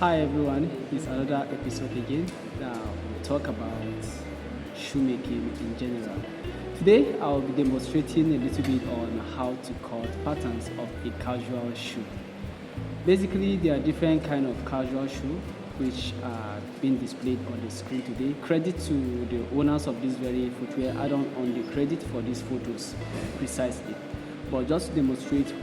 Hi everyone, it's another episode again. Now we'll talk about shoemaking in general. Today I'll be demonstrating a little bit on how to cut patterns of a casual shoe. Basically, there are different kind of casual shoe which are being displayed on the screen today. Credit to the owners of this very footwear. I don't own the credit for these photos precisely, but just to demonstrate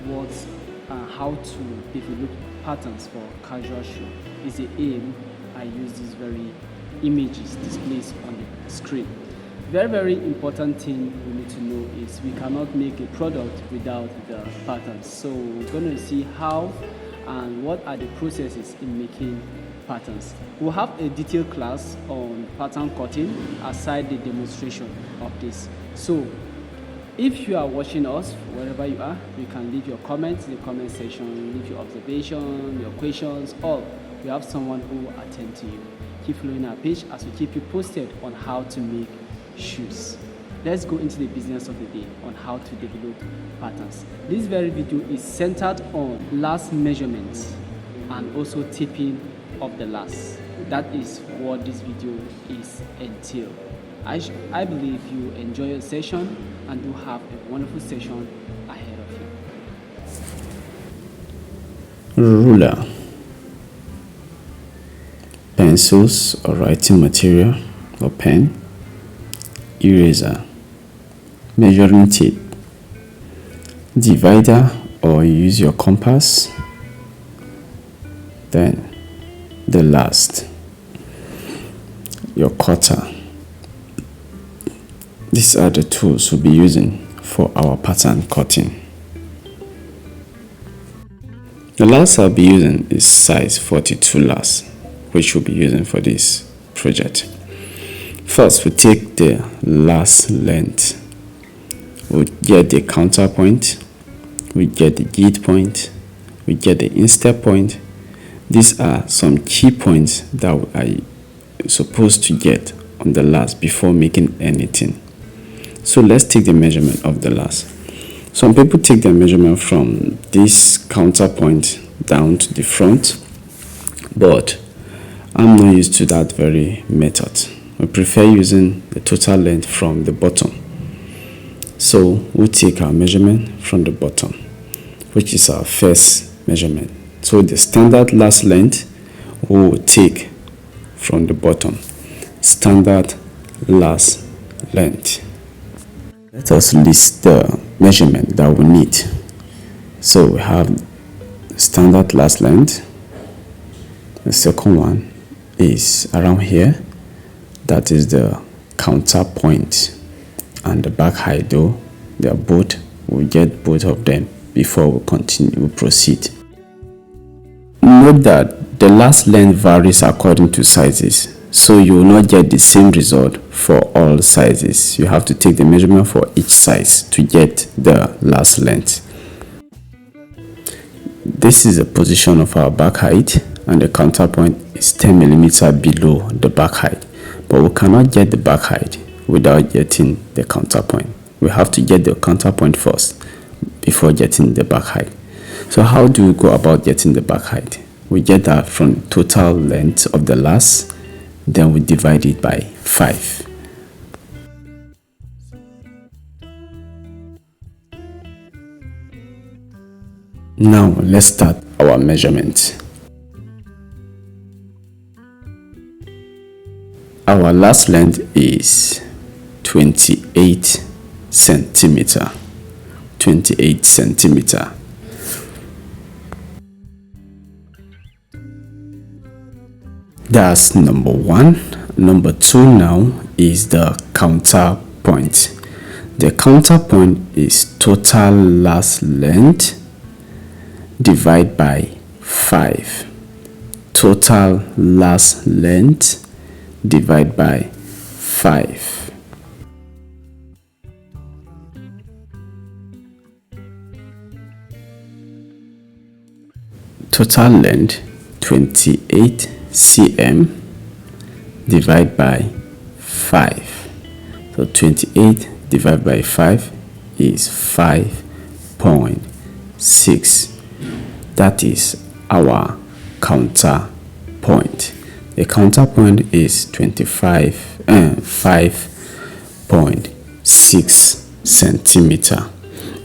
how to develop patterns for casual shoe is the aim. I use these very images displayed on the screen. Very important thing we need to know is we cannot make a product without the patterns. So we're going to see how and what are the processes in making patterns. We'll have a detailed class on pattern cutting aside the demonstration of this. So if you are watching us, wherever you are, you can leave your comments in the comment section, leave your observation, your questions, or we have someone who will attend to you. Keep following our page as we keep you posted on how to make shoes. Let's go into the business of the day on how to develop patterns. This very video is centered on last measurements and also taping of the last. That is what this video is entailed. I believe you enjoy your session and do have a wonderful session ahead of you. Ruler, pencils or writing material or pen, eraser, measuring tape, divider or use your compass, then the last, your cutter. These are the tools we'll be using for our pattern cutting. The last I'll be using is size 42 last, which we'll be using for this project. First, we take the last length. We'll get the counterpoint, we get the gate point, we get the instep point. These are some key points that we are supposed to get on the last before making anything. So let's take the measurement of the last. Some people take their measurement from this counterpoint down to the front, but I'm not used to that very method. We prefer using the total length from the bottom. So we'll take our measurement from the bottom, which is our first measurement. So the standard last length we will take from the bottom. Standard last length. Let us list the measurement that we need. So we have standard last length. The second one is around here. That is the counterpoint and the back height, though they are both. We'll get both of them before we continue, we proceed. Note that the last length varies according to sizes, so you will not get the same result for all sizes. You have to take the measurement for each size to get the last length. This is the position of our back height, and the counterpoint is 10 millimeters below the back height. But we cannot get the back height without getting the counterpoint. We have to get the counterpoint first before getting the back height. So how do we go about getting the back height? We get that from total length of the last, then we divide it by 5. Now let's start our measurement. Our last length is 28 centimeter. 28 centimeter. That's number one. Number two now is the counterpoint. The counterpoint is total last length divided by 5. Total last length divided by 5. Total length 28 cm divided by 5. So 28 divided by 5 is 5.6. That is our counter point. The counterpoint is 5.6 centimeter.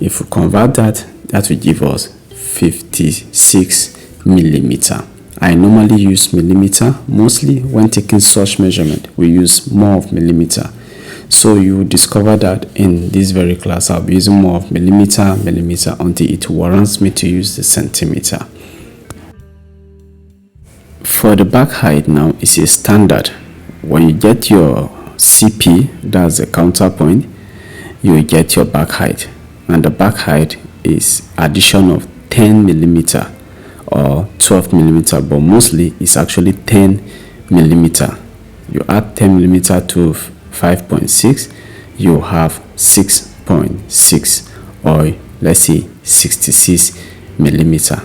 If we convert that, that will give us 56 millimeter. I normally use millimeter. Mostly when taking such measurement, we use more of millimeter. So you will discover that in this very class, I'll be using more of millimeter until it warrants me to use the centimeter. For the back height now, it's a standard. When you get your CP, that's the counterpoint, you will get your back height. And the back height is addition of 10 millimeter or 12 millimeter, but mostly it's actually 10 millimeter. You add 10 millimeter to 5.6, you have 6.6, or let's say 66 millimeter.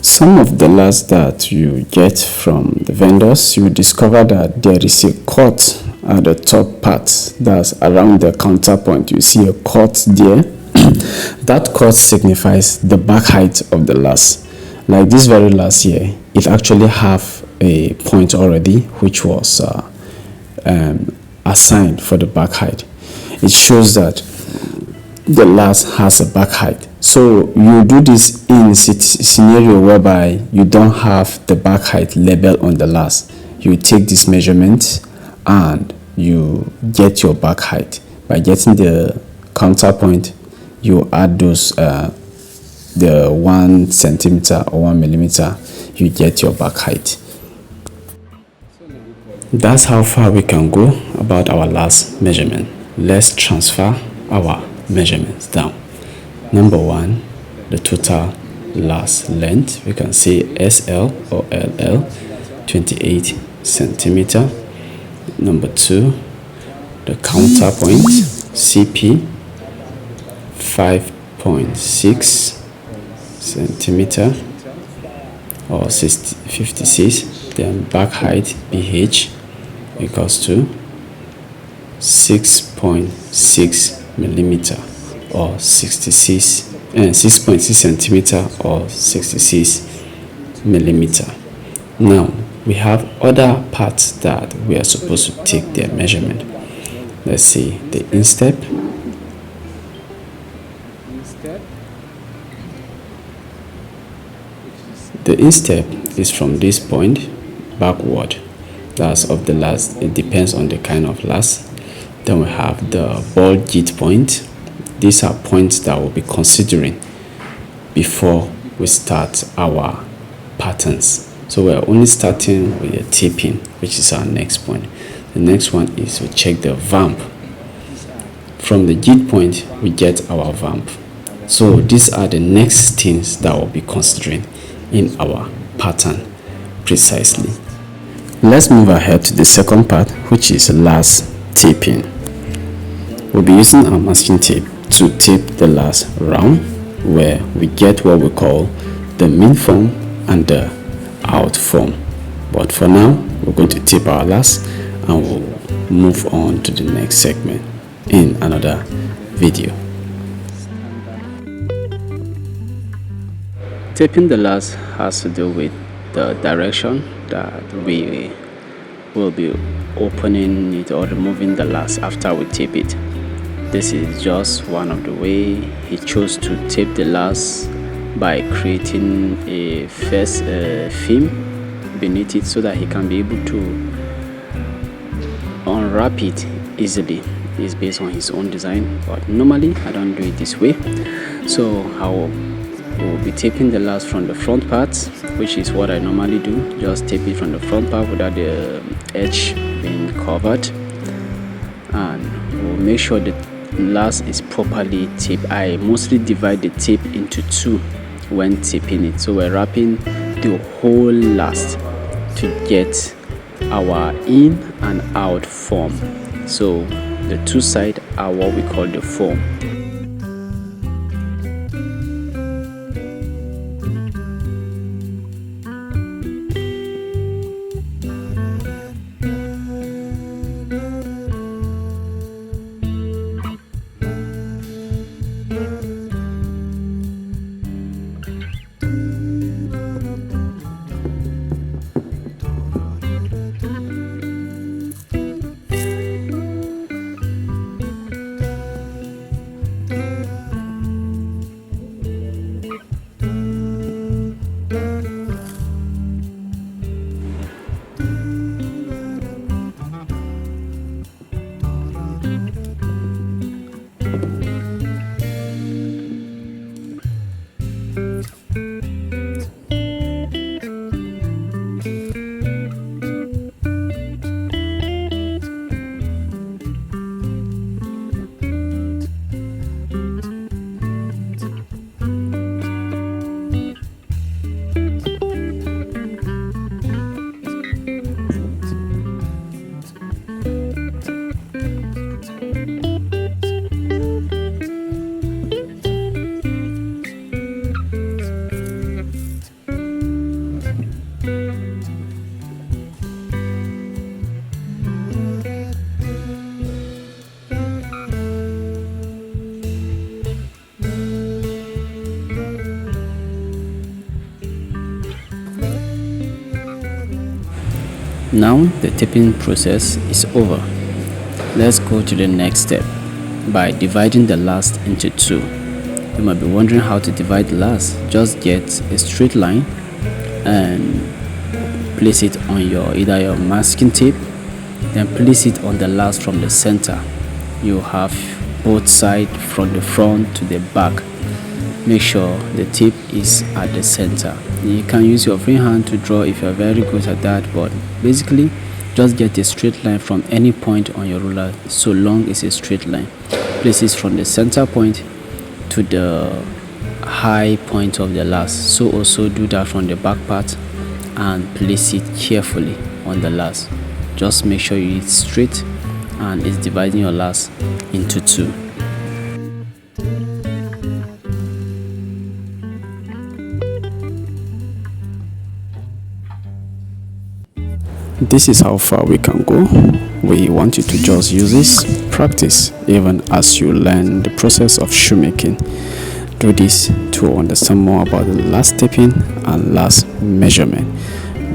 Some of the last that you get from the vendors, you discover that there is a cut at the top part, that's around the counterpoint. You see a cut there. That cut signifies the back height of the last. Like this very last here, it actually have a point already, which was assigned for the back height. It shows that the last has a back height. So you do this in a scenario whereby you don't have the back height label on the last. You take this measurement and you get your back height. By getting the counterpoint, you add those the 1 centimeter or 1 millimeter, you get your back height. That's how far we can go about our last measurement. Let's transfer our measurements down. Number 1, the total last length. We can say SL or LL, 28 centimeter. Number 2, the counterpoint CP, 5.6 centimeter or 56. Then back height BH equals to 6.6 millimeter or 6.6 centimeter or 66 millimeter. Now we have other parts that we are supposed to take their measurement. Let's see the instep. The instep is from this point backward. That's of the last. It depends on the kind of last. Then we have the ball git point. These are points that we'll be considering before we start our patterns. So we're only starting with the tipping, which is our next point. The next one is we check the vamp. From the git point, we get our vamp. So these are the next things that we'll be considering in our pattern precisely. Let's move ahead to the second part, which is last taping. We'll be using our masking tape to tape the last round, where we get what we call the min form and the out form. But for now, we're going to tape our last and we'll move on to the next segment in another video. Taping the last has to do with the direction that we will be opening it or removing the last after we tape it. This is just one of the way he chose to tape the last, by creating a first film beneath it so that he can be able to unwrap it easily. It's based on his own design, but normally I don't do it this way. So we'll be taping the last from the front part, which is what I normally do. Just tape it from the front part without the edge being covered, and we'll make sure the last is properly taped. I mostly divide the tape into two when taping it, so we're wrapping the whole last to get our in and out form. So the two sides are what we call the form. Now the taping process is over. Let's go to the next step by dividing the last into two. You might be wondering how to divide the last. Just get a straight line and place it on either your masking tape, then place it on the last from the center. You have both sides from the front to the back. Make sure the tape is at the center. You can use your free hand to draw if you're very good at that, but basically just get a straight line from any point on your ruler, so long as a straight line. Place it from the center point to the high point of the last. So also do that from the back part and place it carefully on the last. Just make sure it's straight and it's dividing your last into two. This is how far we can go. We want you to just use this, practice even as you learn the process of shoemaking. Do this to understand more about the last taping and last measurement.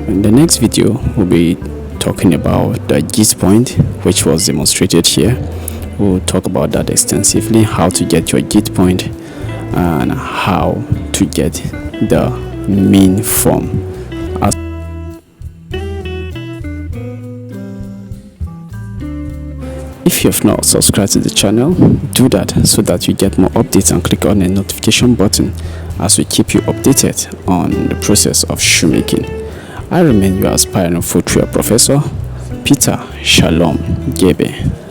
In the next video, we'll be talking about the gist point, which was demonstrated here. We'll talk about that extensively, how to get your gist point and how to get the mean form. If you have not subscribed to the channel, do that so that you get more updates, and click on the notification button as we keep you updated on the process of shoemaking. I remain your aspiring footwear professor, Peter Shalom Gebe.